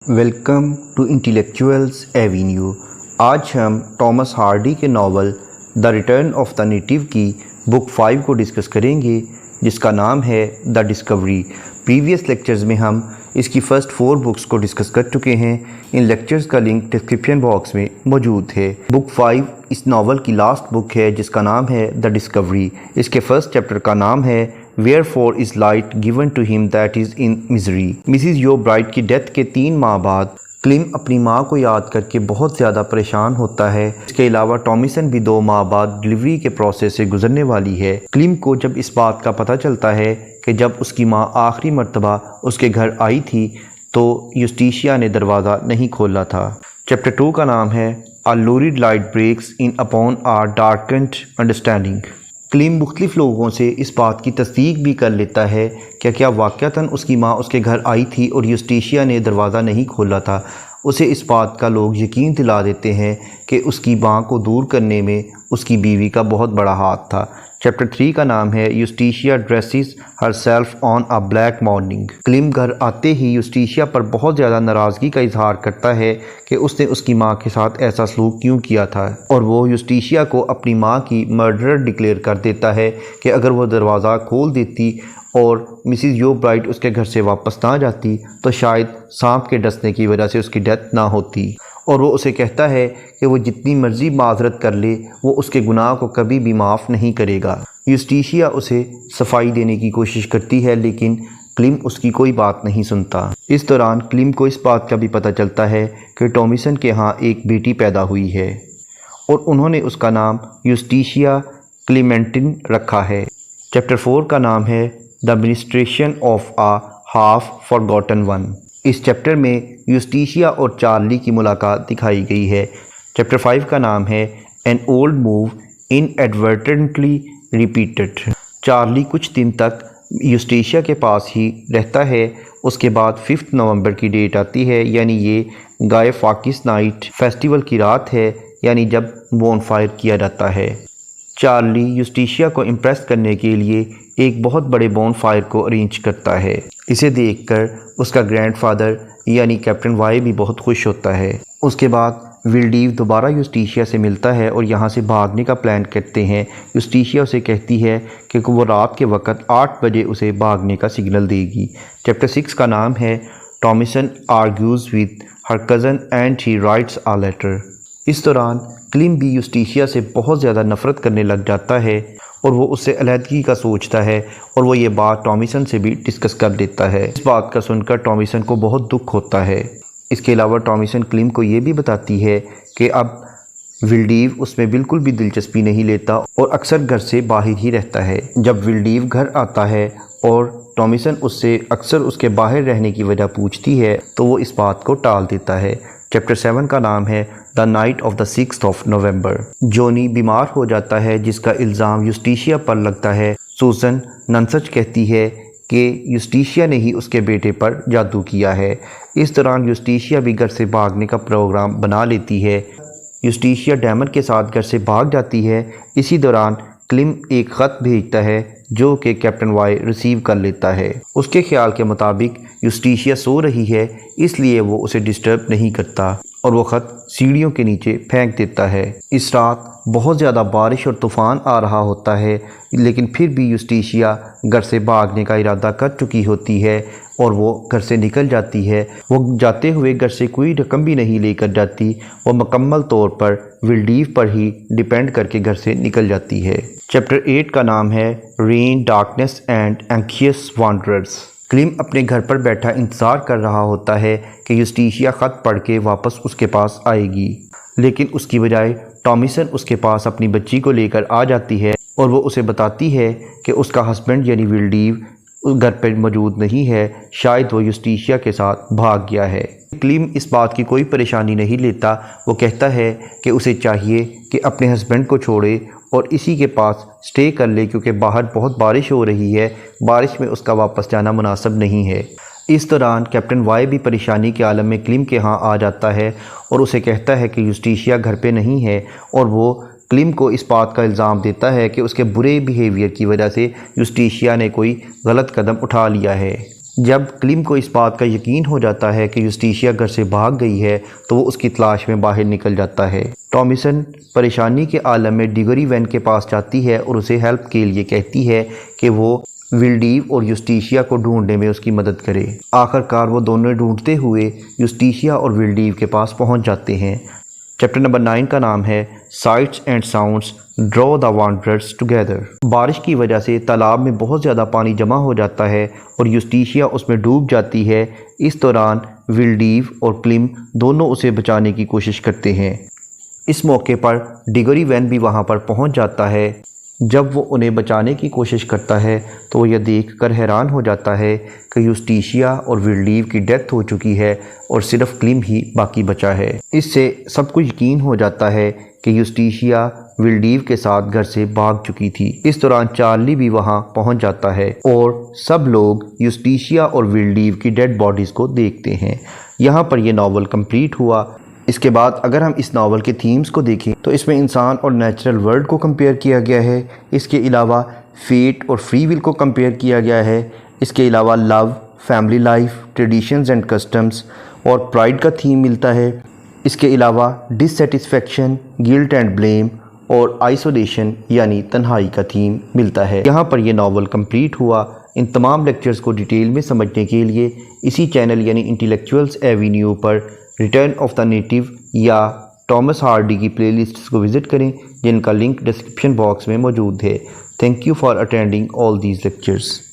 Welcome to انٹیلیکچوئلز avenue. آج ہم Thomas Hardy کے novel the return of the NATO کی بک 5 کو ڈسکس کریں گے، جس کا نام ہے دا ڈسکوری۔ پریویس لیکچرز میں ہم اس کی فرسٹ 4 بکس کو ڈسکس کر چکے ہیں۔ ان لیکچرز کا لنک ڈسکرپشن باکس میں موجود ہے۔ بک 5 اس ناول کی لاسٹ بک ہے، جس کا نام ہے دا ڈسکوری۔ اس کے فرسٹ چیپٹر کا نام ہے Wherefore is light given to him that is in misery۔ Mrs you bright کی ڈیتھ کے 3 ماہ بعد کلم اپنی ماں کو یاد کر کے بہت زیادہ پریشان ہوتا ہے۔ اس کے علاوہ ٹامیسن بھی 2 ماہ بعد ڈلیوری کے پروسیس سے گزرنے والی ہے۔ کلم کو جب اس بات کا پتہ چلتا ہے کہ جب اس کی ماں آخری مرتبہ اس کے گھر آئی تھی تو یوسٹیشیا نے دروازہ نہیں کھولا تھا۔ چیپٹر 2 کا نام ہے A lurid light breaks in upon our darkened understanding۔ کلم مختلف لوگوں سے اس بات کی تصدیق بھی کر لیتا ہے کہ کیا واقعتاً اس کی ماں اس کے گھر آئی تھی اور یوسٹیشیا نے دروازہ نہیں کھولا تھا۔ اسے اس بات کا لوگ یقین دلا دیتے ہیں کہ اس کی ماں کو دور کرنے میں اس کی بیوی کا بہت بڑا ہاتھ تھا۔ چیپٹر 3 کا نام ہے Eustacia dresses herself on a black morning. Clym گھر آتے ہی یوسٹیشیا پر بہت زیادہ ناراضگی کا اظہار کرتا ہے کہ اس نے اس کی ماں کے ساتھ ایسا سلوک کیوں کیا تھا، اور وہ یوسٹیشیا کو اپنی ماں کی مرڈرر ڈکلیئر کر دیتا ہے کہ اگر وہ دروازہ کھول دیتی اور مسز یو برائٹ اس کے گھر سے واپس نہ جاتی تو شاید سانپ کے ڈسنے کی وجہ سے اس کی ڈیتھ نہ ہوتی، اور وہ اسے کہتا ہے کہ وہ جتنی مرضی معذرت کر لے وہ اس کے گناہ کو کبھی بھی معاف نہیں کرے گا۔ یوسٹیشیا اسے صفائی دینے کی کوشش کرتی ہے لیکن کلم اس کی کوئی بات نہیں سنتا۔ اس دوران کلم کو اس بات کا بھی پتہ چلتا ہے کہ ٹامیسن کے ہاں ایک بیٹی پیدا ہوئی ہے اور انہوں نے اس کا نام یوسٹیشیا کلیمنٹن رکھا ہے۔ چیپٹر 4 کا نام ہے the administration of a half forgotten one. اس چیپٹر میں یوسٹیشیا اور چارلی کی ملاقات دکھائی گئی ہے۔ چیپٹر 5 کا نام ہے an old move inadvertently repeated۔ Charlie کچھ دن تک یوسٹیشیا کے پاس ہی رہتا ہے۔ اس کے بعد 5 نومبر کی ڈیٹ آتی ہے، یعنی یہ گائے فاکس نائٹ فیسٹیول کی رات ہے، یعنی جب بون فائر کیا جاتا ہے۔ چارلی یوسٹیشیا کو امپریس کرنے کے لیے ایک بہت بڑے بون فائر کو ارینج کرتا ہے۔ اسے دیکھ کر اس کا گرینڈ فادر یعنی کیپٹن وائی بھی بہت خوش ہوتا ہے۔ اس کے بعد ولڈیو دوبارہ یوسٹیشیا سے ملتا ہے اور یہاں سے بھاگنے کا پلان کرتے ہیں۔ یوسٹیشیا اسے کہتی ہے کہ وہ رات کے وقت 8 بجے اسے بھاگنے کا سگنل دے گی۔ چیپٹر 6 کا نام ہے Thomasin argues with her cousin and he writes a letter. اس دوران کلم بھی یوسٹیشیا سے بہت زیادہ نفرت کرنے لگ جاتا ہے اور وہ اس سے علیحدگی کا سوچتا ہے، اور وہ یہ بات ٹامیسن سے بھی ڈسکس کر دیتا ہے۔ اس بات کا سن کر ٹامیسن کو بہت دکھ ہوتا ہے۔ اس کے علاوہ ٹامیسن کلم کو یہ بھی بتاتی ہے کہ اب ولڈیو اس میں بالکل بھی دلچسپی نہیں لیتا اور اکثر گھر سے باہر ہی رہتا ہے۔ جب ولڈیو گھر آتا ہے اور ٹامیسن اس سے اکثر اس کے باہر رہنے کی وجہ پوچھتی ہے تو وہ اس بات کو ٹال دیتا ہے۔ چیپٹر 7 کا نام ہے دا نائٹ آف دا 6 نومبر۔ جونی بیمار ہو جاتا ہے جس کا الزام یوسٹیشیا پر لگتا ہے۔ سوزن ننسچ کہتی ہے کہ یوسٹیشیا نے ہی اس کے بیٹے پر جادو کیا ہے۔ اس دوران یوسٹیشیا بھی گھر سے بھاگنے کا پروگرام بنا لیتی ہے۔ یوسٹیشیا ڈیمن کے ساتھ گھر سے بھاگ جاتی ہے۔ اسی دوران کلم ایک خط بھیجتا ہے جو کہ کیپٹن وائی ریسیو کر لیتا ہے۔ اس کے خیال کے مطابق یوسٹیشیا سو رہی ہے، اس لیے وہ اسے ڈسٹرب نہیں کرتا اور وہ خط سیڑھیوں کے نیچے پھینک دیتا ہے۔ اس رات بہت زیادہ بارش اور طوفان آ رہا ہوتا ہے، لیکن پھر بھی یوسٹیشیا گھر سے بھاگنے کا ارادہ کر چکی ہوتی ہے اور وہ گھر سے نکل جاتی ہے۔ وہ جاتے ہوئے گھر سے کوئی رقم بھی نہیں لے کر جاتی، وہ مکمل طور پر ولڈیو پر ہی ڈیپینڈ کر کے گھر سے نکل جاتی ہے۔ چیپٹر 8 کا نام ہے رین ڈارکنیس اینڈ اینکشیس وانڈررز۔ کلم اپنے گھر پر بیٹھا انتظار کر رہا ہوتا ہے کہ یوسٹیشیا خط پڑھ کے واپس اس کے پاس آئے گی، لیکن اس کی بجائے ٹامیسن اس کے پاس اپنی بچی کو لے کر آ جاتی ہے اور وہ اسے بتاتی ہے کہ اس کا ہسبینڈ یعنی ولڈیو گھر پر موجود نہیں ہے، شاید وہ یوسٹیشیا کے ساتھ بھاگ گیا ہے۔ کلم اس بات کی کوئی پریشانی نہیں لیتا۔ وہ کہتا ہے کہ اسے چاہیے کہ اپنے ہسبینڈ کو چھوڑے اور اسی کے پاس سٹے کر لے کیونکہ باہر بہت بارش ہو رہی ہے، بارش میں اس کا واپس جانا مناسب نہیں ہے۔ اس دوران کیپٹن وائی بھی پریشانی کے عالم میں کلم کے ہاں آ جاتا ہے اور اسے کہتا ہے کہ یوسٹیشیا گھر پہ نہیں ہے، اور وہ کلم کو اس بات کا الزام دیتا ہے کہ اس کے برے بیہیویئر کی وجہ سے یوسٹیشیا نے کوئی غلط قدم اٹھا لیا ہے۔ جب کلم کو اس بات کا یقین ہو جاتا ہے کہ یوسٹیشیا گھر سے بھاگ گئی ہے تو وہ اس کی تلاش میں باہر نکل جاتا ہے۔ ٹامسن پریشانی کے عالم میں ڈگوری وین کے پاس جاتی ہے اور اسے ہیلپ کے لیے کہتی ہے کہ وہ ولڈیو اور یوسٹیشیا کو ڈھونڈنے میں اس کی مدد کرے۔ آخر کار وہ دونوں ڈھونڈتے ہوئے یوسٹیشیا اور ولڈیو کے پاس پہنچ جاتے ہیں۔ چیپٹر نمبر 9 کا نام ہے sites and sounds draw the Wanderers together. بارش کی وجہ سے تالاب میں بہت زیادہ پانی جمع ہو جاتا ہے اور یوسٹیشیا اس میں ڈوب جاتی ہے۔ اس دوران ولڈیو اور کلم دونوں اسے بچانے کی کوشش کرتے ہیں۔ اس موقع پر ڈگوری وین بھی وہاں پر پہنچ جاتا ہے۔ جب وہ انہیں بچانے کی کوشش کرتا ہے تو وہ یہ دیکھ کر حیران ہو جاتا ہے کہ یوسٹیشیا اور ولڈیو کی ڈیتھ ہو چکی ہے اور صرف کلم ہی باقی بچا ہے۔ اس سے سب کو یقین ہو جاتا ہے کہ یوسٹیشیا ولڈیو کے ساتھ گھر سے بھاگ چکی تھی۔ اس دوران چارلی بھی وہاں پہنچ جاتا ہے اور سب لوگ یوسٹیشیا اور ولڈیو کی ڈیڈ باڈیز کو دیکھتے ہیں۔ یہاں پر یہ ناول کمپلیٹ ہوا۔ اس کے بعد اگر ہم اس ناول کے تھیمز کو دیکھیں تو اس میں انسان اور نیچرل ورلڈ کو کمپیئر کیا گیا ہے۔ اس کے علاوہ فیٹ اور فری ول کو کمپیئر کیا گیا ہے۔ اس کے علاوہ love, family life, traditions and customs اور پرائڈ کا تھیم ملتا ہے۔ اس کے علاوہ dissatisfaction, guilt and blame اور آئسولیشن یعنی تنہائی کا تھیم ملتا ہے۔ یہاں پر یہ ناول کمپلیٹ ہوا۔ ان تمام لیکچرز کو ڈیٹیل میں سمجھنے کے لیے اسی چینل یعنی انٹیلیکچوئلز ایوینیو پر ریٹرن آف دا نیٹو یا ٹامس ہارڈی کی پلے لسٹس کو وزٹ کریں، جن کا لنک ڈسکرپشن باکس میں موجود ہے۔ Thank you for attending all these lectures.